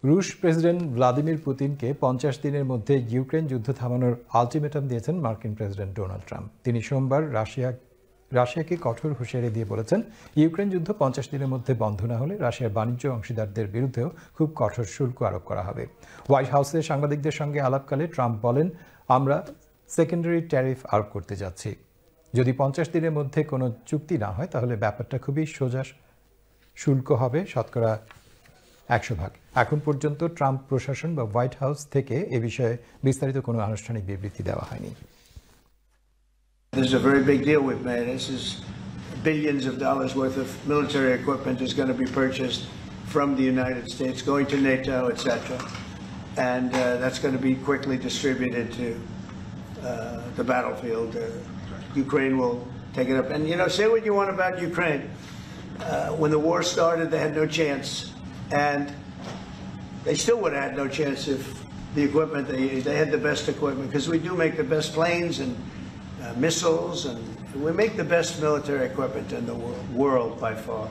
রুশ president Vladimir পুতিনকে 50 দিনের মধ্যে ইউক্রেন যুদ্ধ থামানোর আলটিমেটাম দিয়েছেন মার্কিন প্রেসিডেন্ট ডোনাল্ড ট্রাম্প। তিনি সোমবার রাশিয়াকে কঠোর হুঁশিয়ারি দিয়ে বলেছেন, ইউক্রেন যুদ্ধ 50 দিনের মধ্যে বন্ধ না হলে রাশিয়ার বাণিজ্য অংশীদারদের বিরুদ্ধেও খুব কঠোর শুল্ক আরোপ করা হবে। হোয়াইট হাউসে সাংবাদিকদের সঙ্গে আলাপকালে ট্রাম্প বলেন, আমরা সেকেন্ডারি ট্যারিফ আরোপ করতে যাচ্ছি। যদি 50 দিনের মধ্যে কোনো চুক্তি না হয় তাহলে ব্যাপারটা খুবই সোজা, শুল্ক হবে শতকরা 100%। এখন পর্যন্ত ট্রাম্প প্রশাসন বা হোয়াইট হাউস থেকে এ বিষয়ে বিস্তারিত কোনো আনুষ্ঠানিক বিবৃতি দেওয়া হয়নি। This is a very big deal we've made. This is billions of dollars worth of military equipment is going to be purchased from the United States, going to NATO, etc. And that's going to be quickly distributed to the battlefield. Ukraine will take it up. And, you know, say what you want about Ukraine. When the war started, they had no chance. And they still would have had no chance if the equipment, they had the best equipment, because we do make the best planes and missiles, and we make the best military equipment in the world by far.